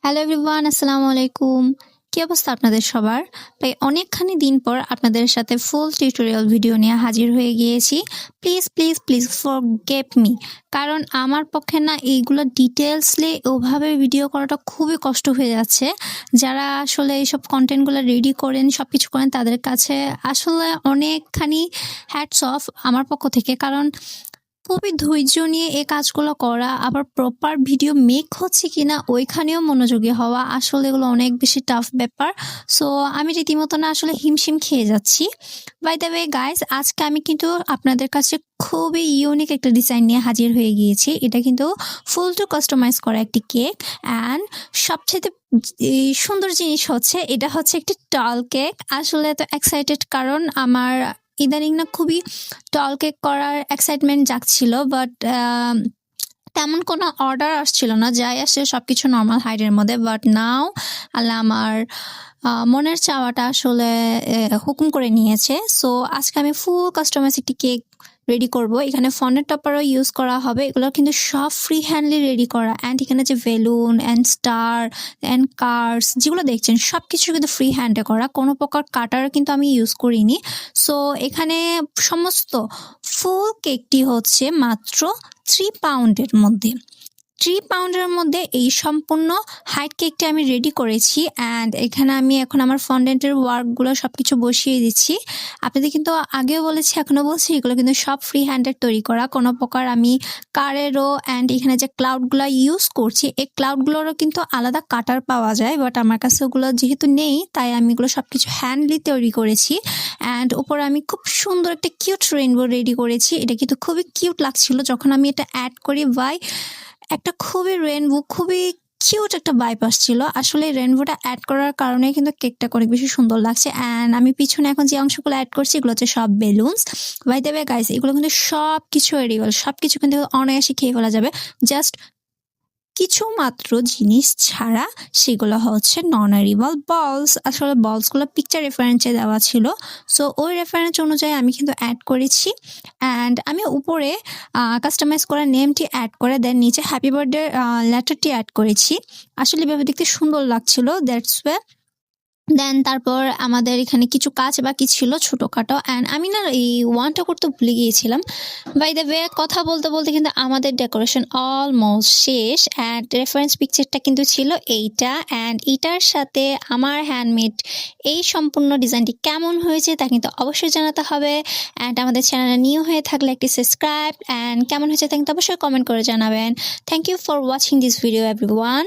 Hello everyone, আসসালামু আলাইকুম। কি অবস্থা আপনাদের সবার? প্রায় অনেকখানি দিন পর আপনাদের সাথে ফুল টিউটোরিয়াল ভিডিও নিয়ে হাজির হয়ে গিয়েছি। Please, please, please forgive me. কারণ আমার পক্ষে না এইগুলো ডিটেইলসলি ওভাবে ভিডিও করাটা খুবই কষ্ট হয়ে যাচ্ছে। যারা আসলে এইসব কনটেন্টগুলো রেডি করেন, সবকিছু করেন তাদের কাছে আসলে অনেকখানি হ্যাটস অফ আমার পক্ষ থেকে। কারণ খুবই ধৈর্য নিয়ে এই কাজগুলো করা, আবার প্রপার ভিডিও মেক হচ্ছে কিনা ওইখানেও মনোযোগী হওয়া, আসলে এগুলো অনেক বেশি টাফ ব্যাপার। সো আমি রীতিমতো না আসলে হিমশিম খেয়ে যাচ্ছি। বাই দ্য ওয়ে গাইস, আজকে আমি কিন্তু আপনাদের কাছে খুবই ইউনিক একটা ডিজাইন নিয়ে হাজির হয়ে গিয়েছি। এটা কিন্তু ফুল টু কাস্টমাইজ করা একটি কেক। অ্যান্ড সবচেয়ে সুন্দর জিনিস হচ্ছে এটা হচ্ছে একটি টল কেক। আসলে এত এক্সাইটেড কারণ আমার ইদানিং না খুবই টল কেক করার এক্সাইটমেন্ট জাগছিল, বাট তেমন কোনো অর্ডার আসছিল না। যাই আসে সবকিছু নর্মাল হাইটের মধ্যে। বাট নাও আল্লাহ আমার মনের চাওয়াটা আসলে হুকুম করে নিয়েছে। সো আজকে আমি ফুল কাস্টমাইজ একটি কেক রেডি করব। এখানে ফনের টপারও ইউজ করা হবে। এগুলো কিন্তু সব ফ্রি হ্যান্ডলি রেডি করা। অ্যান্ড এখানে যে balloon and star and cars যেগুলো দেখছেন সব কিছু কিন্তু ফ্রি হ্যান্ডে করা, কোনো প্রকার কাটার কিন্তু আমি ইউজ করিনি। সো এখানে সমস্ত ফুল কেকটি হচ্ছে মাত্র 3 পাউন্ডের মধ্যে। 3 পাউন্ডের মধ্যে এই সম্পূর্ণ হাইট কেকটা আমি রেডি করেছি। অ্যান্ড এখানে আমি এখন আমার ফন্ডেন্টের ওয়ার্কগুলো সব কিছু বসিয়ে দিচ্ছি। আপনাদের কিন্তু আগেও বলেছি, এখনও বলছি, এগুলো কিন্তু সব ফ্রি হ্যান্ডেড তৈরি করা, কোনো প্রকার আমি কারেরও অ্যান্ড এখানে যে ক্লাউডগুলো ইউজ করছি এই ক্লাউডগুলোরও কিন্তু আলাদা কাটার পাওয়া যায়। বাট আমার কাছে ওগুলো যেহেতু নেই তাই আমি এগুলো সব কিছু হ্যান্ডলি তৈরি করেছি। অ্যান্ড উপরে আমি খুব সুন্দর একটা কিউট রেইনবো রেডি করেছি। এটা কিন্তু খুবই কিউট লাগছিল যখন আমি এটা অ্যাড করি। বাই একটা খুবই রেইনবো, খুবই কিউট একটা ভাইব আসছিল। আসলে রেইনবোটা অ্যাড করার কারণে কিন্তু কেকটা অনেক বেশি সুন্দর লাগছে। অ্যান্ড আমি পিছনে এখন যে অংশগুলো অ্যাড করছি এগুলো হচ্ছে সব balloons. By the way guys, এগুলো কিন্তু সব কিছু এডিবল, সব কিছু কিন্তু অনায়াসে খেয়ে ফেলা যাবে। জাস্ট কিছু মাত্র জিনিস ছাড়া, সেগুলো হচ্ছে নন এডিবল বলস। আসলে বলসগুলো পিকচার রেফারেন্সে দেওয়া ছিল। সো ওই রেফারেন্স অনুযায়ী আমি কিন্তু অ্যাড করেছি। অ্যান্ড আমি উপরে কাস্টমাইজ করা নেমটি অ্যাড করে দেন নিচে হ্যাপি বার্থডে লেটারটি অ্যাড করেছি। আসলে এভাবে দেখতে সুন্দর লাগছিল, দ্যাটস ওয়ে। দেন তারপর আমাদের এখানে কিছু কাজ বাকি ছিল ছোটখাটো। অ্যান্ড আমি না এই ওয়ানটা করতে ভুলে গিয়েছিলাম। বাই দ্য ওয়ে, কথা বলতে বলতে কিন্তু আমাদের ডেকোরেশন অলমোস্ট শেষ। অ্যান্ড রেফারেন্স পিকচারটা কিন্তু ছিল এইটা। অ্যান্ড এটার সাথে আমার হ্যান্ডমেড এই সম্পূর্ণ ডিজাইনটি কেমন হয়েছে তা কিন্তু অবশ্যই জানাতে হবে। অ্যান্ড আমাদের চ্যানেলে নিউ হয়ে থাকলে একটি সাবস্ক্রাইব, অ্যান্ড কেমন হয়েছে তা কিন্তু অবশ্যই কমেন্ট করে জানাবেন। Thank you for watching this video everyone.